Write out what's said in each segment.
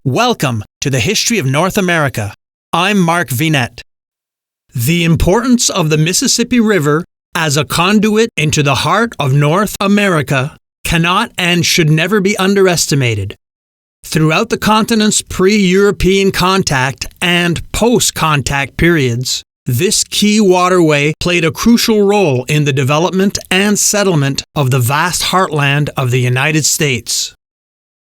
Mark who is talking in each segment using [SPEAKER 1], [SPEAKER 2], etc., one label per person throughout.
[SPEAKER 1] Welcome to the History of North America. I'm Mark Vinette. The importance of the Mississippi River as a conduit into the heart of North America cannot and should never be underestimated. Throughout the continent's pre-European contact and post-contact periods, this key waterway played a crucial role in the development and settlement of the vast heartland of the United States.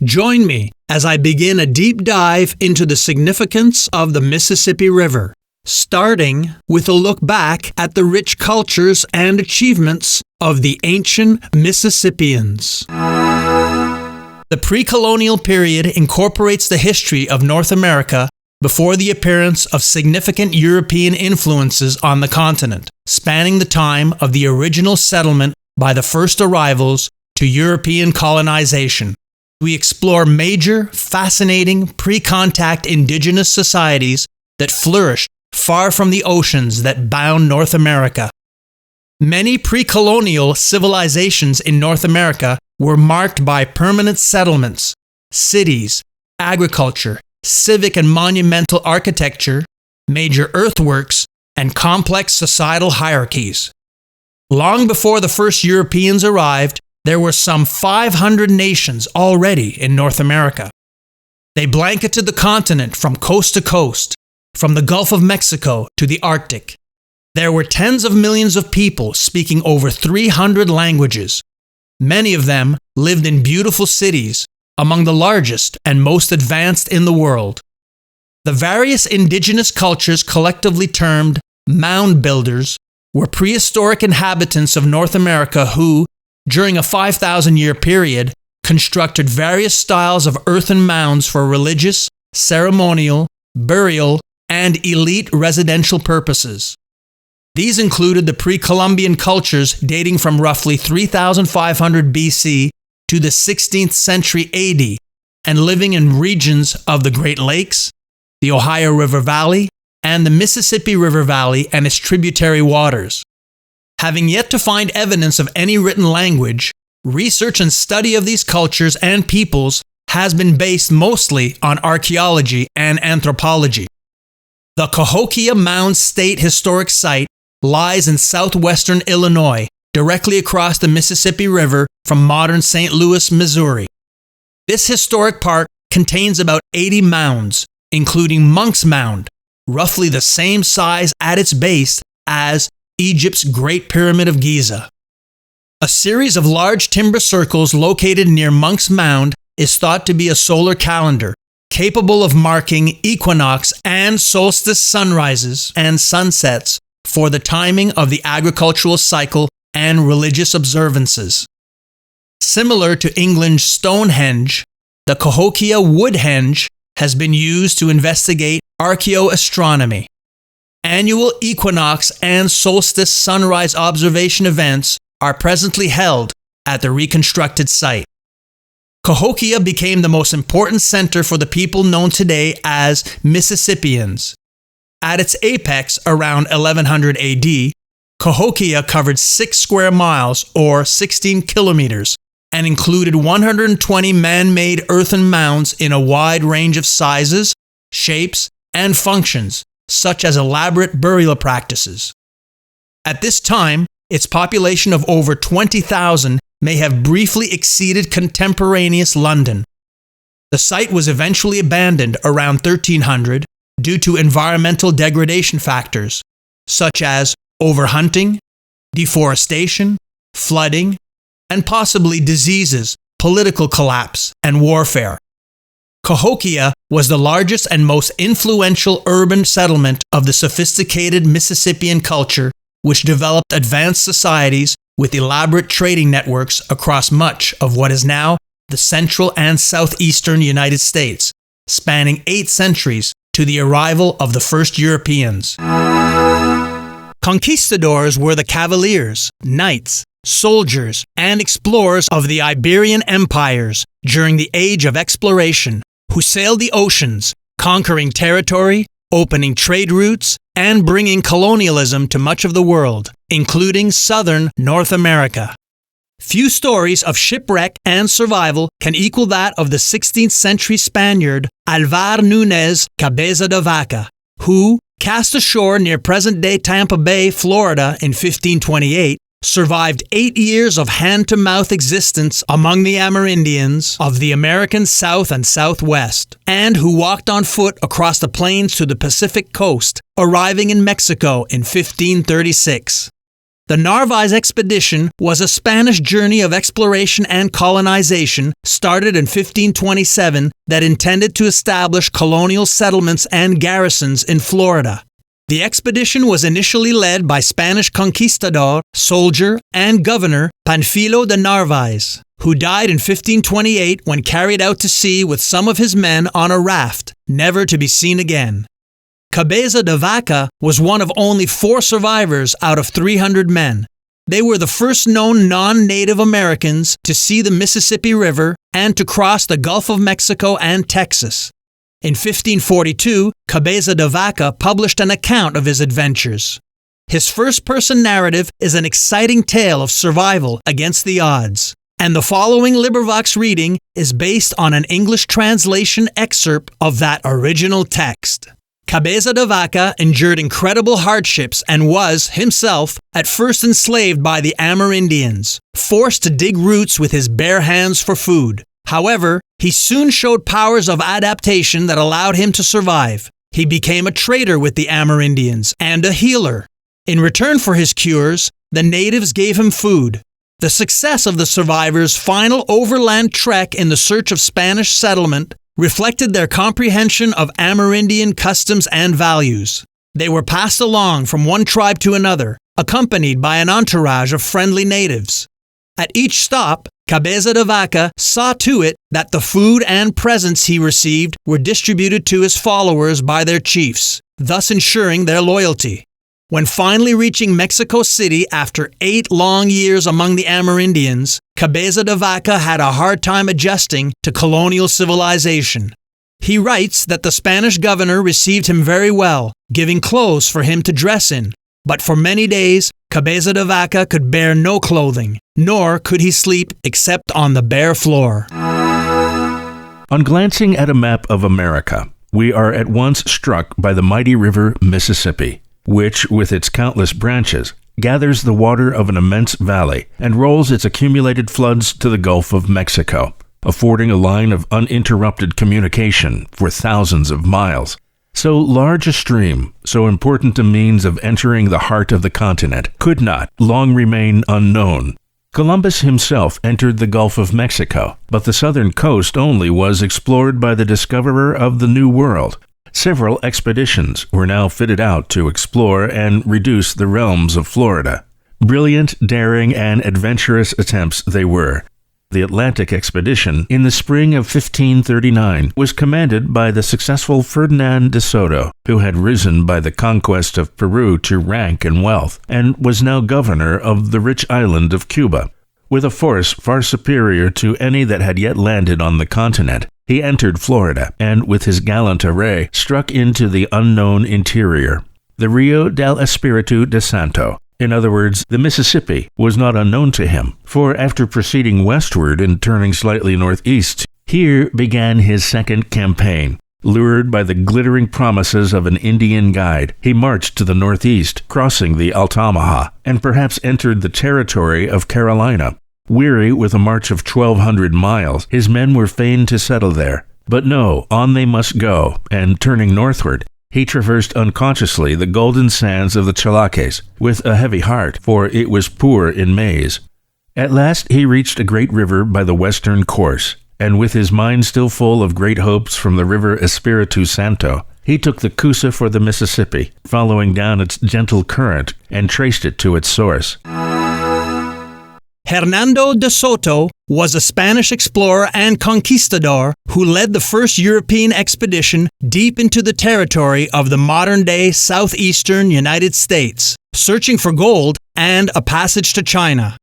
[SPEAKER 1] Join me as I begin a deep dive into the significance of the Mississippi River, starting with a look back at the rich cultures and achievements of the ancient Mississippians. The Precolonial period incorporates the history of North America before the appearance of significant European influences on the continent, spanning the time of the original settlement by the first arrivals to European colonization. We explore major, fascinating, pre-contact indigenous societies that flourished far from the oceans that bound North America. Many pre-colonial civilizations in North America were marked by permanent settlements, cities, agriculture, civic and monumental architecture, major earthworks, and complex societal hierarchies. Long before the first Europeans arrived, there were some 500 nations already in North America. They blanketed the continent from coast to coast, from the Gulf of Mexico to the Arctic. There were tens of millions of people speaking over 300 languages. Many of them lived in beautiful cities, among the largest and most advanced in the world. The various indigenous cultures, collectively termed mound builders, were prehistoric inhabitants of North America who, during a 5,000-year period, constructed various styles of earthen mounds for religious, ceremonial, burial, and elite residential purposes. These included the pre-Columbian cultures dating from roughly 3,500 BC to the 16th century AD, and living in regions of the Great Lakes, the Ohio River Valley, and the Mississippi River Valley and its tributary waters. Having yet to find evidence of any written language, research and study of these cultures and peoples has been based mostly on archaeology and anthropology. The Cahokia Mound State Historic Site lies in southwestern Illinois, directly across the Mississippi River from modern St. Louis, Missouri. This historic park contains about 80 mounds, including Monk's Mound, roughly the same size at its base as Egypt's Great Pyramid of Giza. A series of large timber circles located near Monk's Mound is thought to be a solar calendar, capable of marking equinox and solstice sunrises and sunsets for the timing of the agricultural cycle and religious observances. Similar to England's Stonehenge, the Cahokia Woodhenge has been used to investigate archaeoastronomy. Annual equinox and solstice sunrise observation events are presently held at the reconstructed site. Cahokia became the most important center for the people known today as Mississippians. At its apex around 1100 AD, Cahokia covered 6 square miles or 16 kilometers and included 120 man-made earthen mounds in a wide range of sizes, shapes, and functions, such as elaborate burial practices. At this time, its population of over 20,000 may have briefly exceeded contemporaneous London. The site was eventually abandoned around 1300 due to environmental degradation factors, such as overhunting, deforestation, flooding, and possibly diseases, political collapse, and warfare. Cahokia was the largest and most influential urban settlement of the sophisticated Mississippian culture, which developed advanced societies with elaborate trading networks across much of what is now the central and southeastern United States, spanning 8 centuries to the arrival of the first Europeans. Conquistadors were the cavaliers, knights, soldiers, and explorers of the Iberian empires during the Age of Exploration, who sailed the oceans, conquering territory, opening trade routes, and bringing colonialism to much of the world, including southern North America. Few stories of shipwreck and survival can equal that of the 16th century Spaniard Alvar Núñez Cabeza de Vaca, who, cast ashore near present-day Tampa Bay, Florida in 1528, survived 8 years of hand-to-mouth existence among the Amerindians of the American South and Southwest, and who walked on foot across the plains to the Pacific coast, arriving in Mexico in 1536. The Narvaez expedition was a Spanish journey of exploration and colonization started in 1527 that intended to establish colonial settlements and garrisons in Florida. The expedition was initially led by Spanish conquistador, soldier, and governor Panfilo de Narvaez, who died in 1528 when carried out to sea with some of his men on a raft, never to be seen again. Cabeza de Vaca was one of only 4 survivors out of 300 men. They were the first known non-Native Americans to see the Mississippi River and to cross the Gulf of Mexico and Texas. In 1542, Cabeza de Vaca published an account of his adventures. His first-person narrative is an exciting tale of survival against the odds, and the following LibriVox reading is based on an English translation excerpt of that original text. Cabeza de Vaca endured incredible hardships and was, himself, at first enslaved by the Amerindians, forced to dig roots with his bare hands for food. However, he soon showed powers of adaptation that allowed him to survive. He became a trader with the Amerindians and a healer. In return for his cures, the natives gave him food. The success of the survivors' final overland trek in the search of Spanish settlement reflected their comprehension of Amerindian customs and values. They were passed along from one tribe to another, accompanied by an entourage of friendly natives. At each stop, Cabeza de Vaca saw to it that the food and presents he received were distributed to his followers by their chiefs, thus ensuring their loyalty. When finally reaching Mexico City after 8 long years among the Amerindians, Cabeza de Vaca had a hard time adjusting to colonial civilization. He writes that the Spanish governor received him very well, giving clothes for him to dress in. But for many days, Cabeza de Vaca could bear no clothing, nor could he sleep except on the bare floor.
[SPEAKER 2] On glancing at a map of America, we are at once struck by the mighty river Mississippi, which, with its countless branches, gathers the water of an immense valley and rolls its accumulated floods to the Gulf of Mexico, affording a line of uninterrupted communication for thousands of miles. So large a stream, so important a means of entering the heart of the continent, could not long remain unknown. Columbus himself entered the Gulf of Mexico, but the southern coast only was explored by the discoverer of the New World. Several expeditions were now fitted out to explore and reduce the realms of Florida. Brilliant, daring, and adventurous attempts they were. The Atlantic expedition in the spring of 1539 was commanded by the successful Hernando de Soto, who had risen by the conquest of Peru to rank and wealth, and was now governor of the rich island of Cuba. With a force far superior to any that had yet landed on the continent, he entered Florida, and with his gallant array struck into the unknown interior. The Rio del Espiritu de Santo, in other words, the Mississippi, was not unknown to him, for after proceeding westward and turning slightly northeast, here began his second campaign. Lured by the glittering promises of an Indian guide, he marched to the northeast, crossing the Altamaha, and perhaps entered the territory of Carolina. Weary with a march of 1,200 miles, his men were fain to settle there. But no, on they must go, and turning northward, he traversed unconsciously the golden sands of the Chalaques, with a heavy heart, for it was poor in maize. At last he reached a great river by the western course, and with his mind still full of great hopes from the river Espiritu Santo, he took the Coosa for the Mississippi, following down its gentle current, and traced it to its source.
[SPEAKER 1] Hernando de Soto was a Spanish explorer and conquistador who led the first European expedition deep into the territory of the modern-day southeastern United States, searching for gold and a passage to China.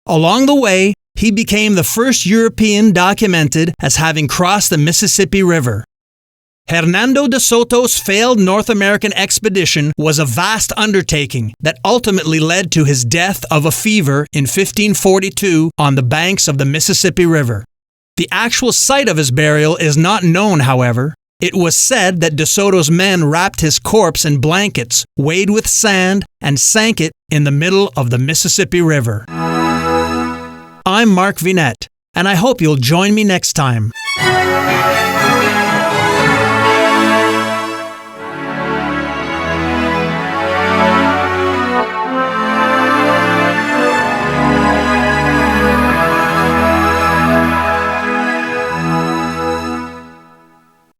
[SPEAKER 1] Along the way, he became the first European documented as having crossed the Mississippi River. Hernando de Soto's failed North American expedition was a vast undertaking that ultimately led to his death of a fever in 1542 on the banks of the Mississippi River. The actual site of his burial is not known, however. It was said that De Soto's men wrapped his corpse in blankets, weighed with sand, and sank it in the middle of the Mississippi River. I'm Mark Vinette, and I hope you'll join me next time.